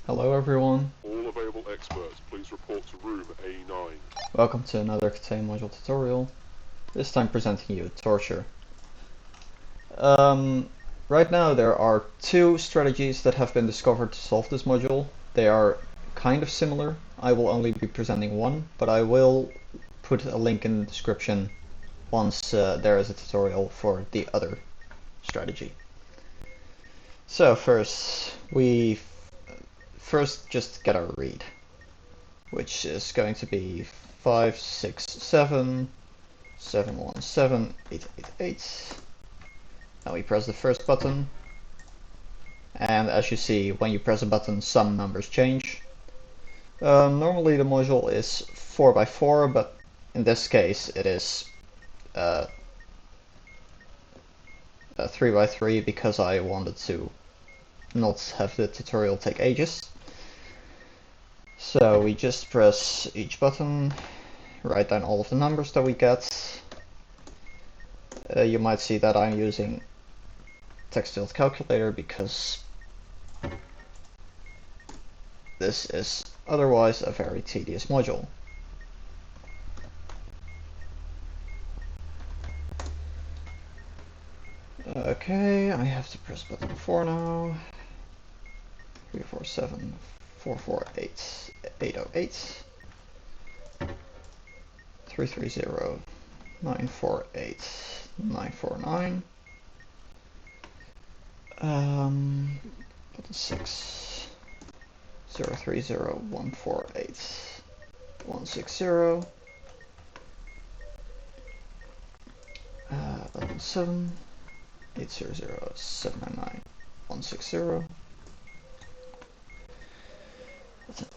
Hello everyone. All available experts, please report to room A9. Welcome to another KTaNE module tutorial. This time presenting you torture. Right now there are two strategies that have been discovered to solve this module. They are kind of similar. I will only be presenting one, but I will put a link in the description once there is a tutorial for the other strategy. So first, we just get our read, which is going to be 567 717 888. Now we press the first button, and as you see, when you press a button, some numbers change. Normally the module is 4x4, but in this case it is 3x3 because I wanted to not have the tutorial take ages. So we just press each button, write down all of the numbers that we get. You might see that I'm using text-field calculator because this is otherwise a very tedious module. Okay, I have to press button 4 now. 347 448 808 330 948 949 button 6 030 148 160 button 7 800 799 160 button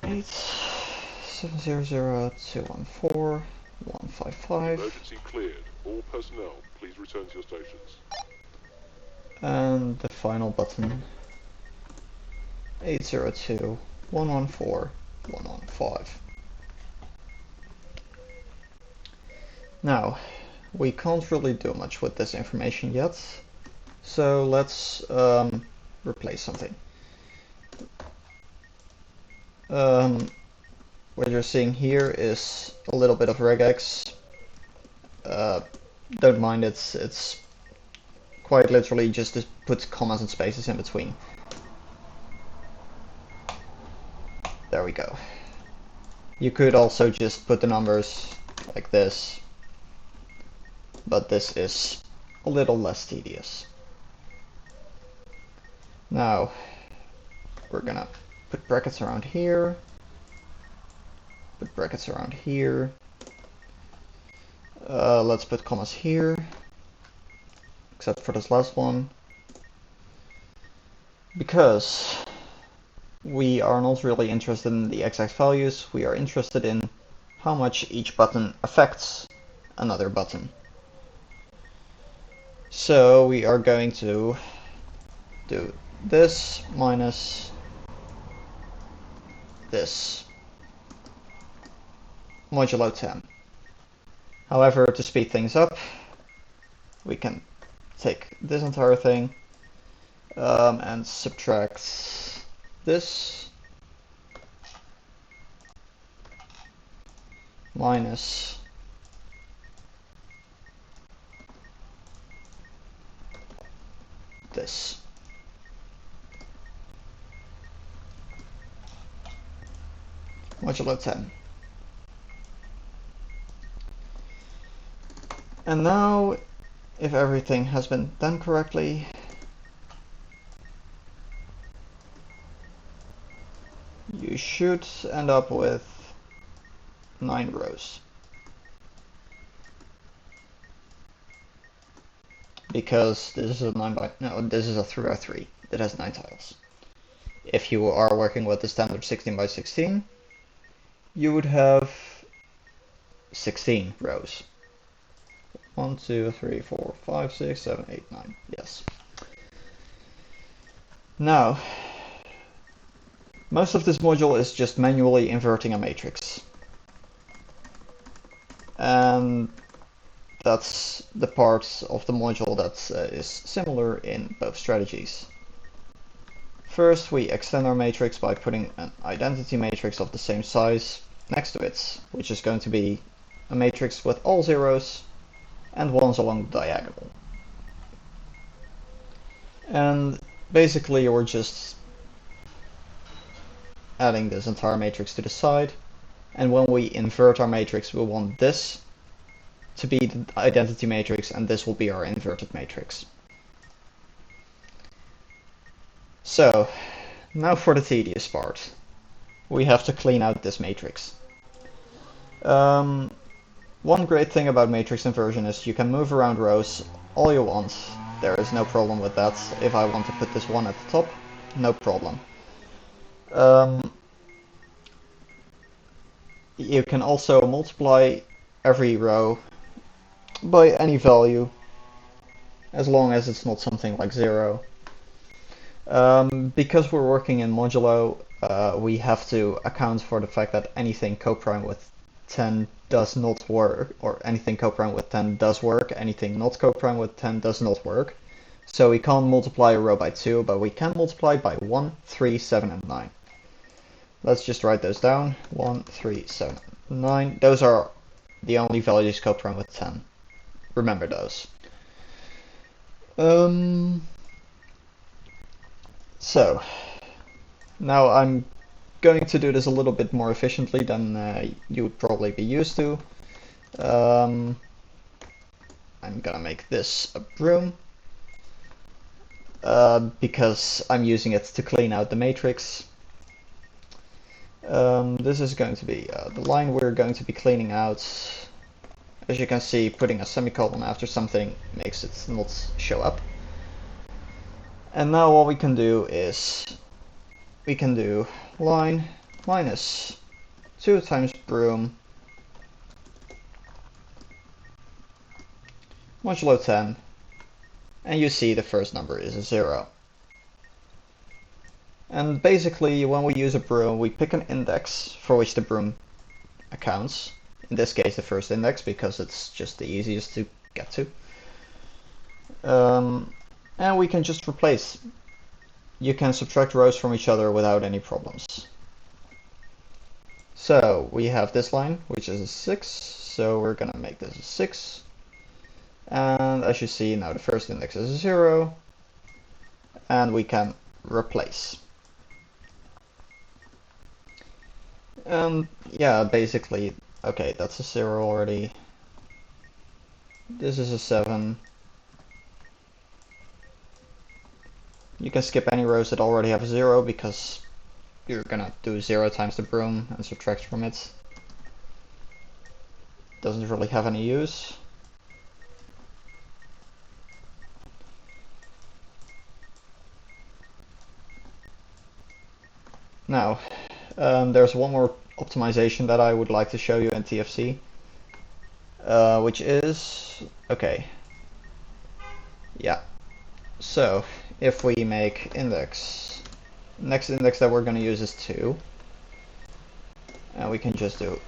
8 700 214 155. Emergency cleared. All personnel, please return to your stations. And the final button 802 114 115. Now, we can't really do much with this information yet, so let's replace something. What you're seeing here is a little bit of regex. Don't mind it, it's quite literally just to put commas and spaces in between. There we go. You could also just put the numbers like this, but this is a little less tedious. Now, we're gonna put brackets around here, put brackets around here. Let's put commas here, except for this last one, because we are not really interested in the exact values, we are interested in how much each button affects another button. So we are going to do this minus this modulo 10. However, to speed things up, we can take this entire thing and subtract this minus this. Modulo 10. And now, if everything has been done correctly, you should end up with 9 rows. Because this is a 3x3 that has 9 tiles. If you are working with the standard 16x16, you would have 16 rows. 1, 2, 3, 4, 5, 6, 7, 8, 9. Yes. Now, most of this module is just manually inverting a matrix. And that's the part of the module that is similar in both strategies. First, we extend our matrix by putting an identity matrix of the same size next to it, which is going to be a matrix with all zeros and ones along the diagonal. And basically we're just adding this entire matrix to the side, and when we invert our matrix we want this to be the identity matrix and this will be our inverted matrix. So now for the tedious part. We have to clean out this matrix. One great thing about matrix inversion is you can move around rows all you want. There is no problem with that. If I want to put this one at the top, no problem. You can also multiply every row by any value, as long as it's not something like 0. Because we're working in modulo, we have to account for the fact that anything coprime with 10 does not work, or anything coprime with 10 does work, anything not coprime with 10 does not work. So we can't multiply a row by 2, but we can multiply by 1, 3, 7, and 9. Let's just write those down. 1, 3, 7, 9. Those are the only values coprime with 10. Remember those. So, now I'm going to do this a little bit more efficiently than you would probably be used to. I'm gonna make this a broom because I'm using it to clean out the matrix. This is going to be the line we're going to be cleaning out. As you can see, putting a semicolon after something makes it not show up. And now what we can do is we can do line minus 2 times broom modulo 10, and you see the first number is a 0. And basically when we use a broom we pick an index for which the broom accounts, in this case the first index because it's just the easiest to get to, and we can just replace. You can subtract rows from each other without any problems. So we have this line, which is a 6, so we're gonna make this a 6. And as you see, now the first index is a 0, and we can replace. And yeah, basically, okay, that's a 0 already. This is a 7. You can skip any rows that already have a 0 because you're gonna do 0 times the broom and subtract from it. Doesn't really have any use. Now, there's one more optimization that I would like to show you in TFC, which is, okay, yeah, so if we make index, next index that we're going to use is 2, and we can just do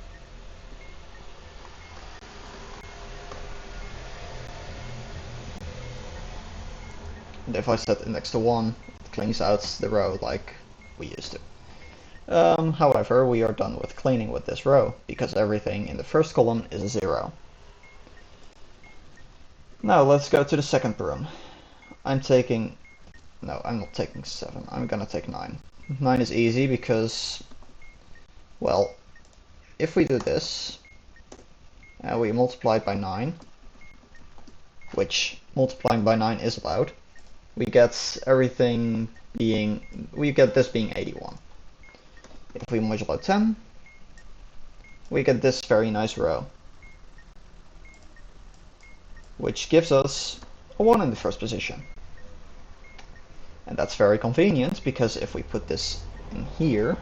and if I set index to 1, it cleans out the row like we used to. However, we are done with cleaning with this row, because everything in the first column is a 0. Now let's go to the second broom. I'm not taking 7, I'm gonna take 9. 9 is easy because, well, if we do this, and we multiply it by 9, which multiplying by 9 is allowed, we get this being 81. If we modulo 10, we get this very nice row, which gives us a 1 in the first position. And that's very convenient, because if we put this in here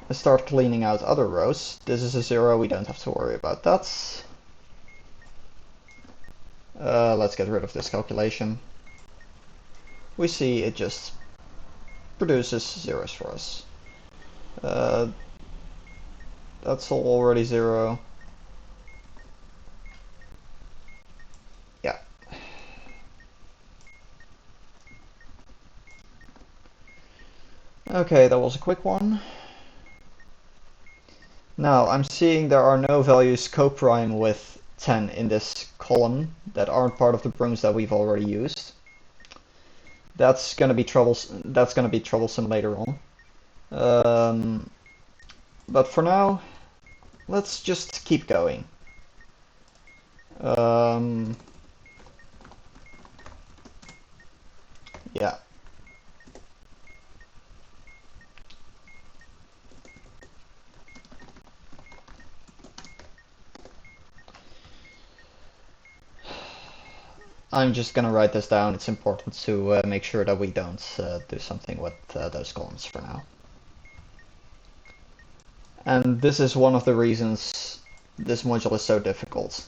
and start cleaning out other rows, this is a 0, we don't have to worry about that. Let's get rid of this calculation. We see it just produces zeros for us. That's already 0. Yeah. Okay, that was a quick one. Now, I'm seeing there are no values coprime with 10 in this column that aren't part of the brooms that we've already used. That's gonna be troublesome later on. But for now, let's just keep going. Yeah. I'm just gonna write this down. It's important to make sure that we don't do something with those columns for now. And this is one of the reasons this module is so difficult.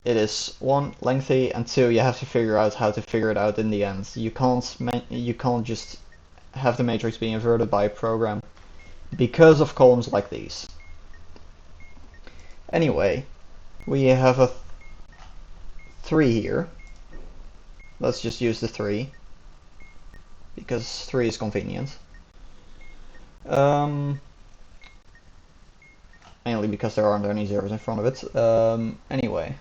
It is one, lengthy, and two, you have to figure out how to figure it out in the end. You can't just have the matrix be inverted by a program because of columns like these. Anyway, we have a 3 here. Let's just use the 3 because 3 is convenient. Mainly because there aren't any zeros in front of it. Anyway,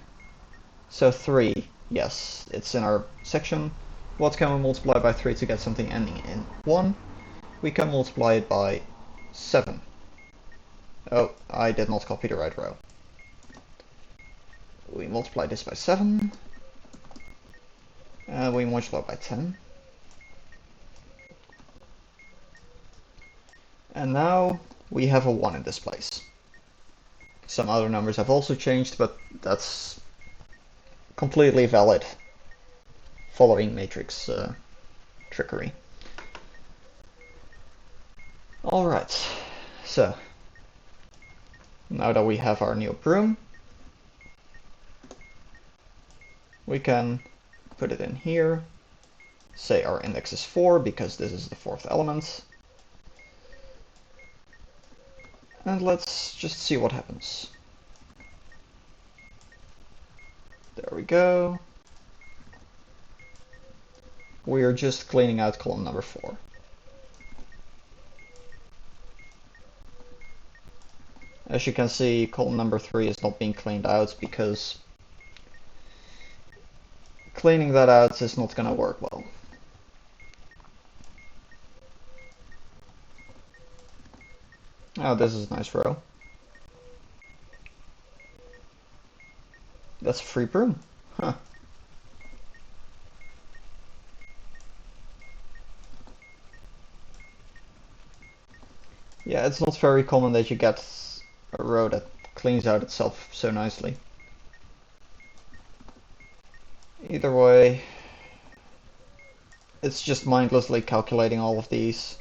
so 3, yes, it's in our section. What can we multiply by 3 to get something ending in 1? We can multiply it by 7. Oh, I did not copy the right row. We multiply this by 7. We multiply by 10. And now we have a 1 in this place. Some other numbers have also changed, but that's completely valid following matrix trickery. Alright, so now that we have our new broom, we can put it in here, say our index is 4 because this is the 4th element, and let's just see what happens. There we go. We are just cleaning out column number 4. As you can see, column number 3 is not being cleaned out because cleaning that out is not going to work well. Oh, this is a nice row. That's a free broom. Huh. Yeah, it's not very common that you get a row that cleans out itself so nicely. Either way, it's just mindlessly calculating all of these.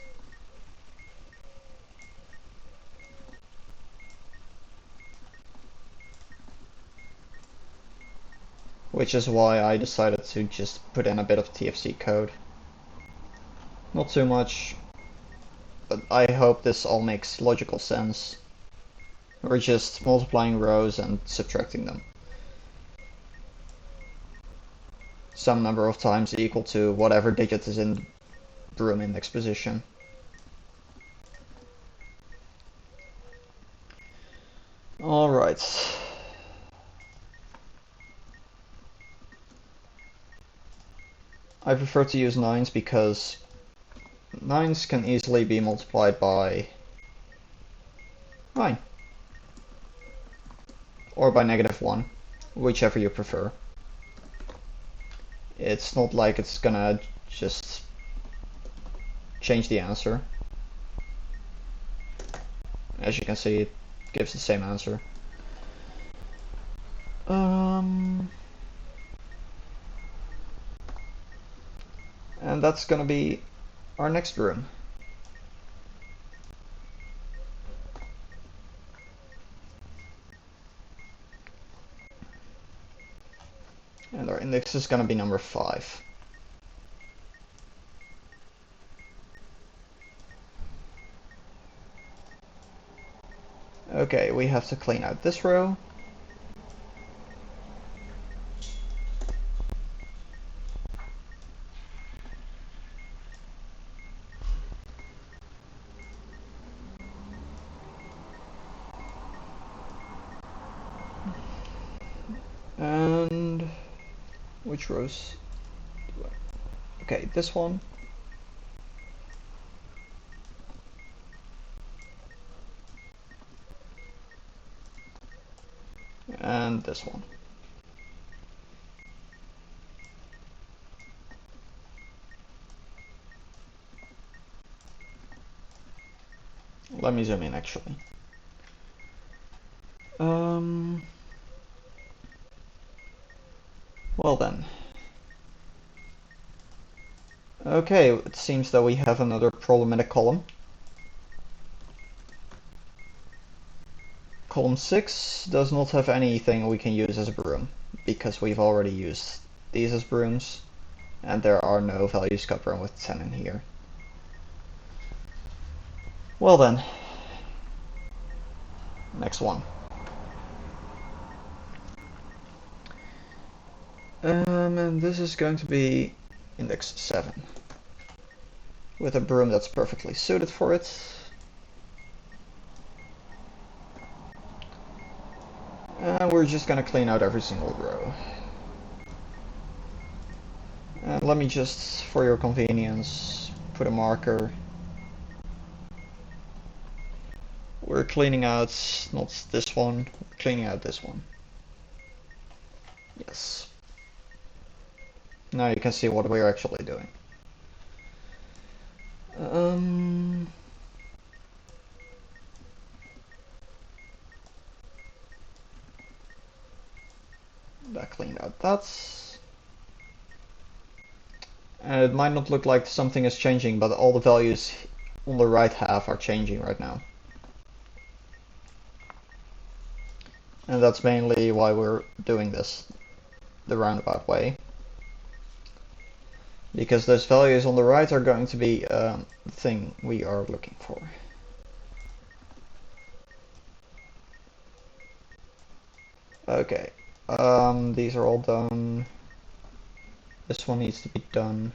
Which is why I decided to just put in a bit of TFC code. Not too much, but I hope this all makes logical sense. We're just multiplying rows and subtracting them. Some number of times equal to whatever digit is in broom index position. Alright. I prefer to use 9s because 9s can easily be multiplied by 9. Or by -1, whichever you prefer. It's not like it's gonna just change the answer. As you can see, it gives the same answer. And that's gonna be our next room. And our index is gonna be number 5. Okay, we have to clean out this row. Which rows? Okay, this one. And this one. Let me zoom in actually. Well then. Okay, it seems that we have another problematic column. Column 6 does not have anything we can use as a broom, because we've already used these as brooms, and there are no values covering with 10 in here. Well then, next one. And this is going to be index 7, with a broom that's perfectly suited for it. And we're just going to clean out every single row. And let me just, for your convenience, put a marker. We're cleaning out not this one, we're cleaning out this one. Yes. Now you can see what we're actually doing. That cleaned out that. And it might not look like something is changing, but all the values on the right half are changing right now. And that's mainly why we're doing this the roundabout way. Because those values on the right are going to be the thing we are looking for. Okay, these are all done. This one needs to be done.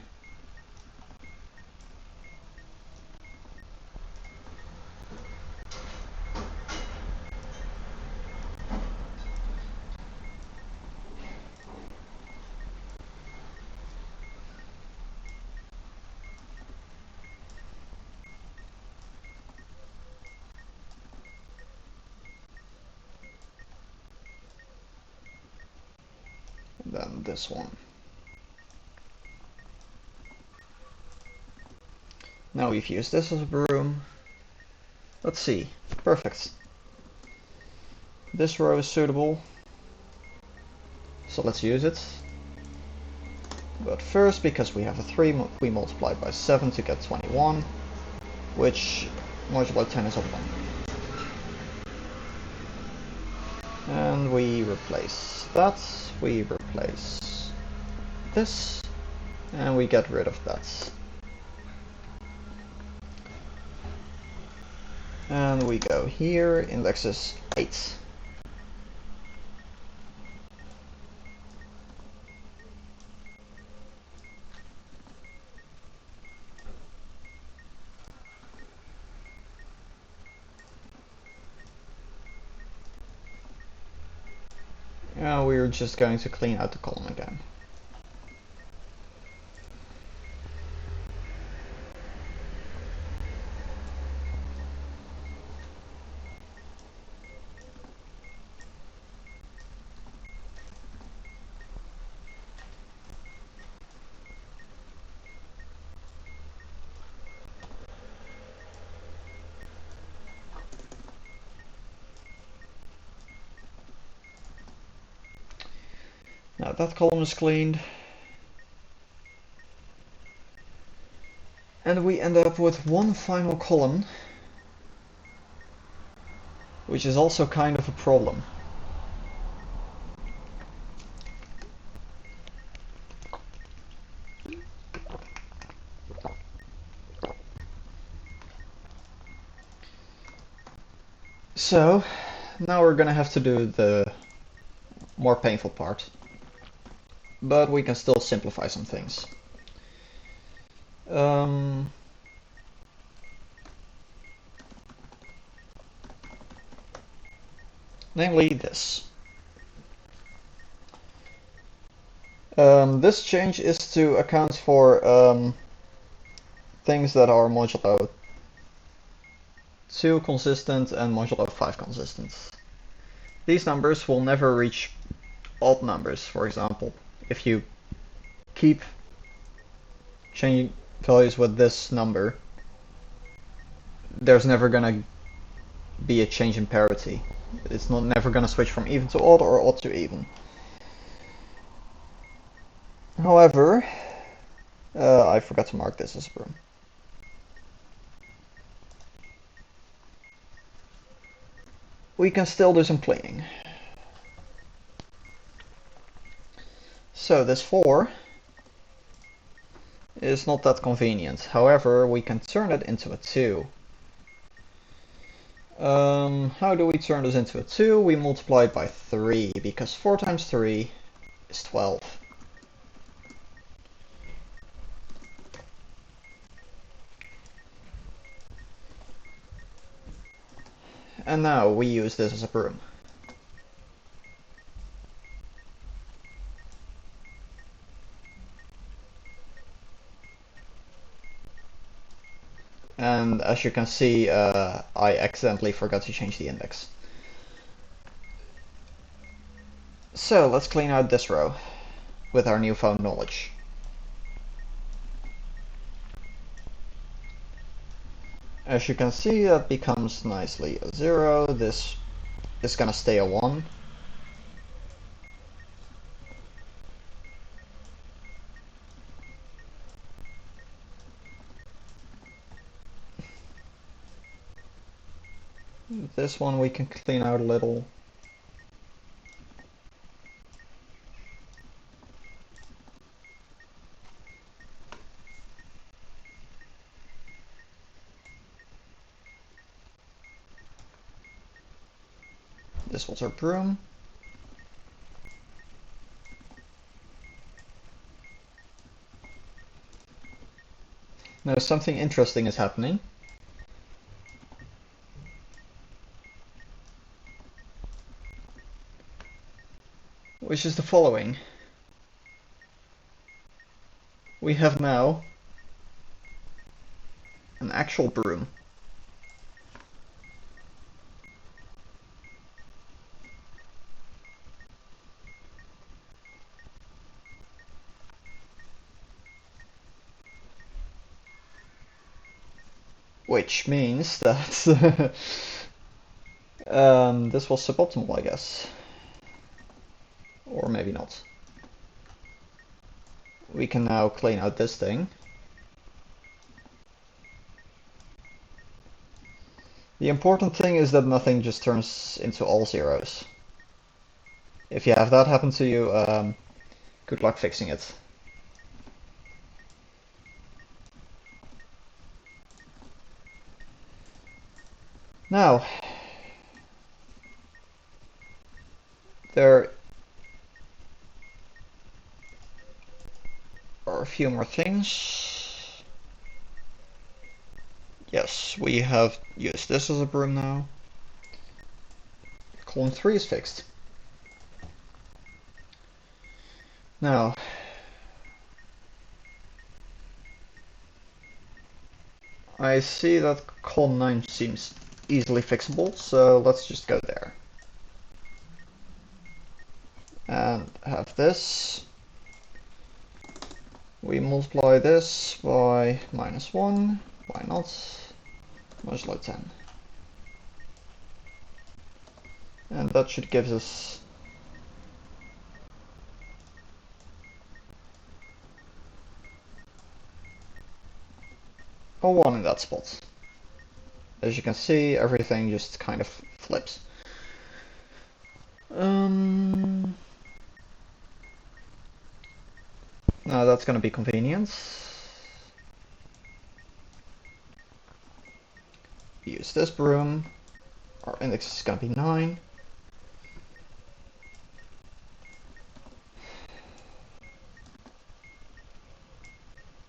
Then this one. Now we've used this as a broom. Let's see. Perfect. This row is suitable. So let's use it. But first, because we have a 3, we multiply by 7 to get 21, which multiplied 10 is a 1. And we replace that, we replace this, and we get rid of that. And we go here, index is 8. And we're just going to clean out the column again. Now that column is cleaned. And we end up with one final column, which is also kind of a problem. So, now we're gonna have to do the more painful part. But we can still simplify some things. Namely this. This change is to account for things that are modulo 2 consistent and modulo 5 consistent. These numbers will never reach odd numbers, for example. If you keep changing values with this number, there's never gonna be a change in parity. It's never gonna switch from even to odd or odd to even. However, I forgot to mark this as a broom. We can still do some cleaning. So this 4 is not that convenient. However, we can turn it into a 2. How do we turn this into a 2? We multiply it by 3, because 4 times 3 is 12. And now we use this as a broom. And as you can see, I accidentally forgot to change the index. So let's clean out this row with our newfound knowledge. As you can see, that becomes nicely a 0. This is gonna stay a 1. This one we can clean out a little. This was our broom. Now something interesting is happening. Which is the following. We have now an actual broom. Which means that this was suboptimal, I guess. Or maybe not. We can now clean out this thing. The important thing is that nothing just turns into all zeros. If you have that happen to you, good luck fixing it. Now, there are a few more things. Yes, we have used this as a broom now. Column 3 is fixed. Now, I see that column 9 seems easily fixable, so let's just go there. And have this. We multiply this by -1. Why not? Modulo 10. And that should give us a 1 in that spot. As you can see, everything just kind of flips. Now that's going to be convenient. Use this broom. Our index is going to be 9.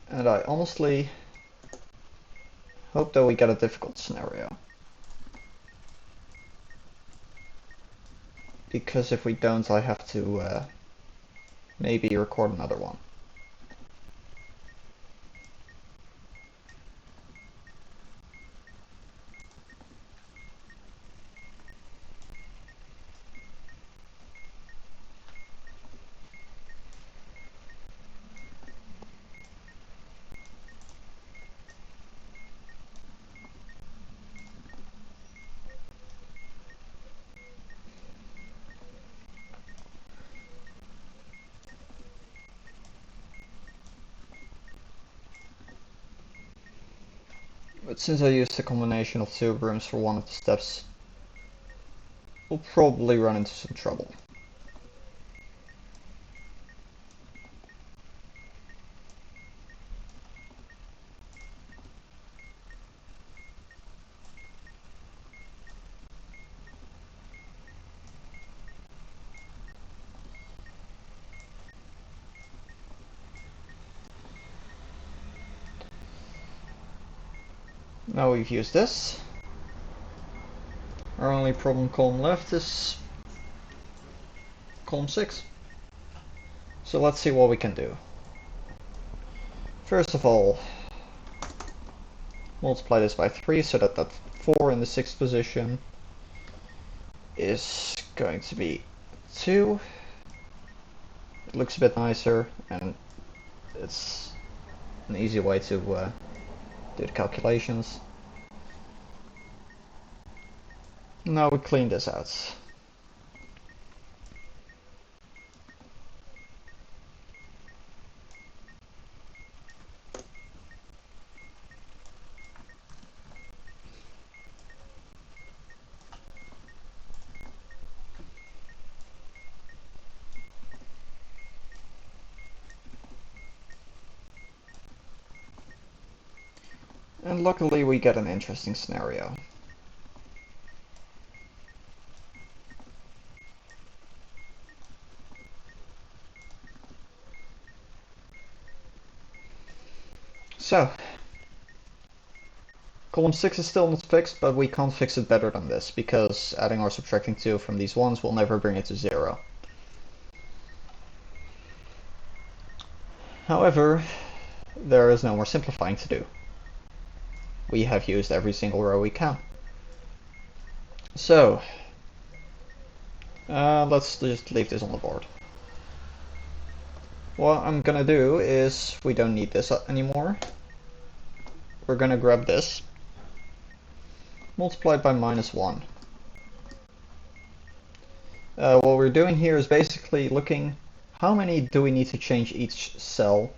And I honestly hope that we get a difficult scenario. Because if we don't, I have to maybe record another one. But since I used a combination of two brooms for one of the steps, we'll probably run into some trouble. Now we've used this. Our only problem column left is column 6. So let's see what we can do. First of all, multiply this by 3 so that that 4 in the 6th position is going to be 2. It looks a bit nicer and it's an easy way to do the calculations. Now we clean this out. And luckily we get an interesting scenario. So, column 6 is still not fixed, but we can't fix it better than this, because adding or subtracting 2 from these ones will never bring it to 0. However, there is no more simplifying to do. We have used every single row we can. So, let's just leave this on the board. What I'm gonna do is, we don't need this anymore. We're gonna grab this, multiplied by -1. What we're doing here is basically looking, how many do we need to change each cell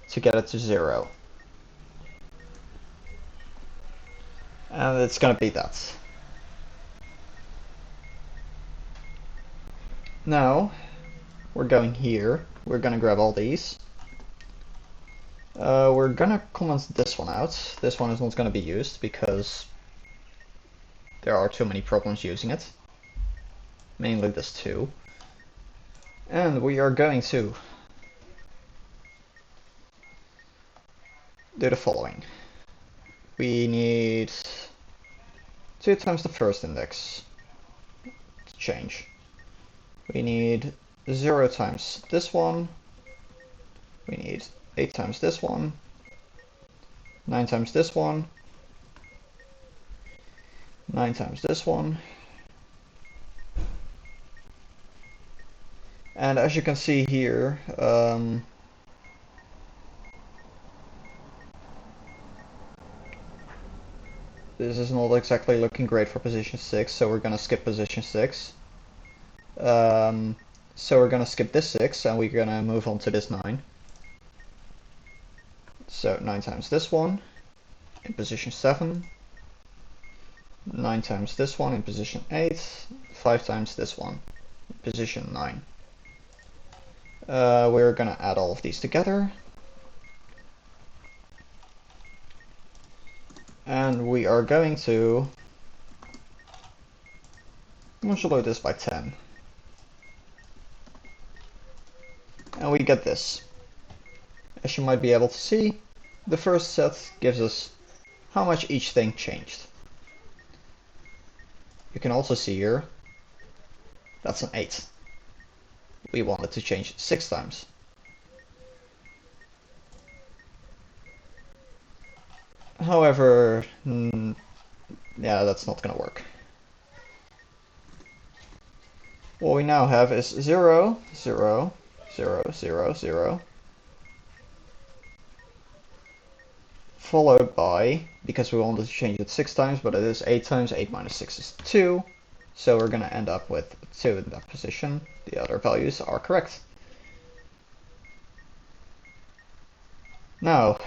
to get it to 0? And it's gonna be that. Now, we're going here, we're gonna grab all these. We're gonna comment this one out. This one is not gonna be used because there are too many problems using it. Mainly this 2. And we are going to do the following. We need 2 times the first index to change. We need 0 times this one. We need 8 times this one. 9 times this one. 9 times this one. And as you can see here, this is not exactly looking great for position 6, so we're gonna skip position 6. So we're gonna skip this 6 and we're gonna move on to this 9. So 9 times this one in position 7. 9 times this one in position 8. 5 times this one in position 9. We're gonna add all of these together. And we are going to modulo this by 10. And we get this. As you might be able to see, the first set gives us how much each thing changed. You can also see here, that's an 8. we wanted to change 6 times. However, yeah, that's not going to work. What we now have is 0, 0, 0, 0, 0, followed by, because we wanted to change it 6 times, but it is 8 times, 8 minus 6 is 2, so we're going to end up with 2 in that position. The other values are correct. Now,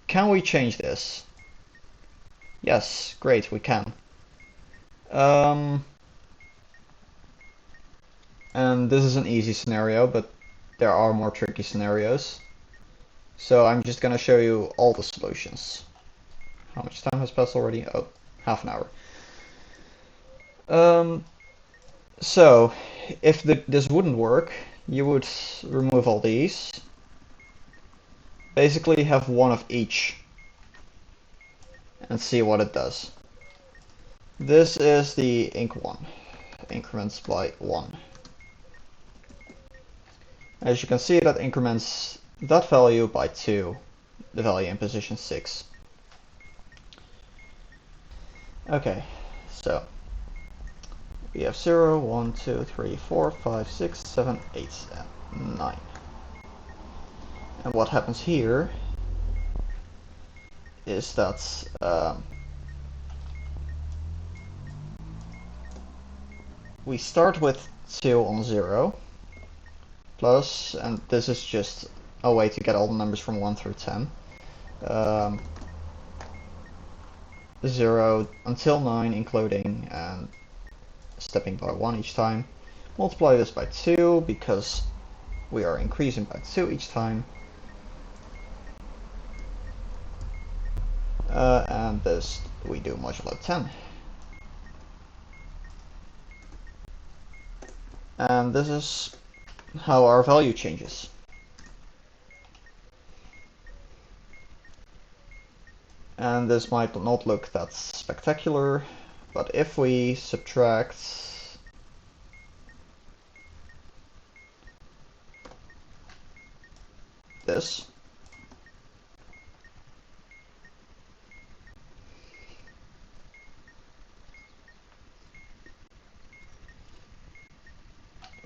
can we change this? Yes, great, we can. And this is an easy scenario, but there are more tricky scenarios. So I'm just going to show you all the solutions. How much time has passed already? Oh, half an hour. So if this wouldn't work, you would remove all these. Basically have one of each and see what it does. This is the inc one, increments by 1. As you can see, that increments that value by 2, the value in position 6. Okay, so we have 0, 1, 2, 3, 4, 5, 6, 7, 8, and 9. And what happens here is that we start with 2 on 0, plus, and this is just a way to get all the numbers from 1 through 10. 0 until 9 including, and stepping by 1 each time. Multiply this by 2 because we are increasing by 2 each time. And this we do modulo 10. And this is how our value changes. And this might not look that spectacular, but if we subtract this,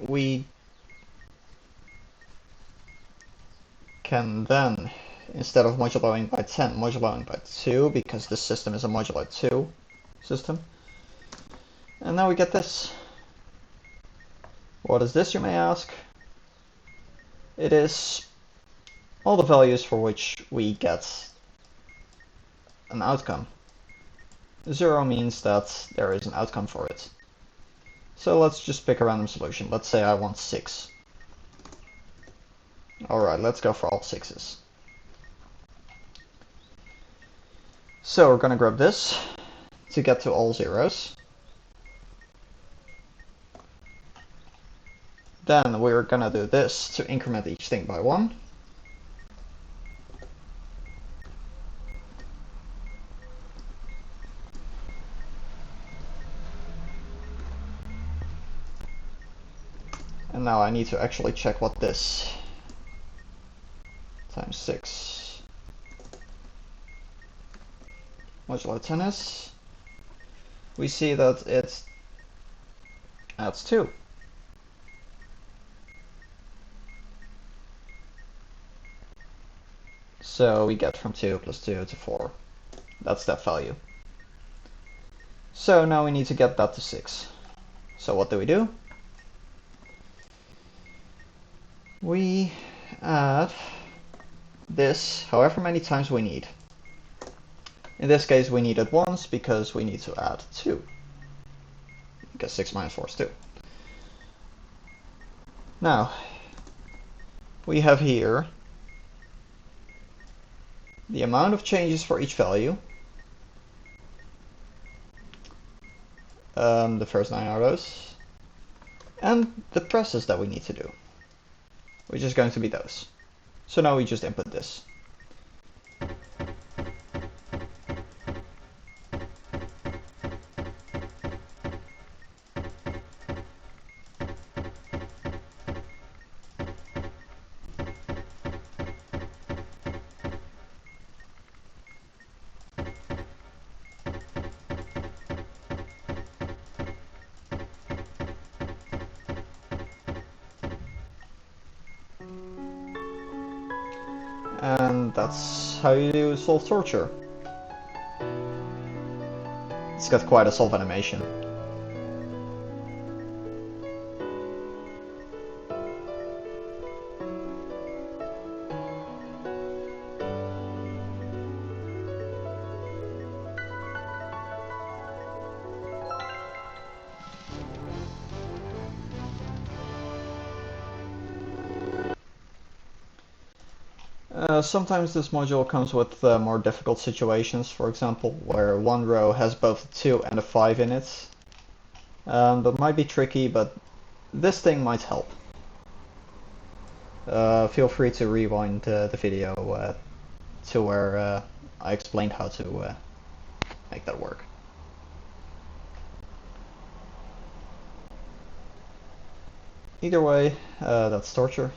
we can then, instead of moduloing by 10, moduloing by 2, because this system is a modulo 2 system. And now we get this. What is this, you may ask? It is all the values for which we get an outcome. 0 means that there is an outcome for it. So let's just pick a random solution. Let's say I want 6. Alright, let's go for all 6s. So we're going to grab this to get to all 0s. Then we're going to do this to increment each thing by 1. And now I need to actually check what this times 6 modulo 10 is. We see that it adds 2. So we get from 2 plus 2 to 4. That's that value. So now we need to get that to 6. So what do? We add this however many times we need. In this case we need it once because we need to add 2. Because 6 minus 4 is 2. Now, we have here the amount of changes for each value. The first 9 arrows. And the presses that we need to do, which is going to be those. So now we just input this. And that's how you solve torture. It's got quite a solve animation. Sometimes this module comes with more difficult situations, for example, where one row has both a 2 and a 5 in it. That might be tricky, but this thing might help. Feel free to rewind the video to where I explained how to make that work. Either way, that's torture.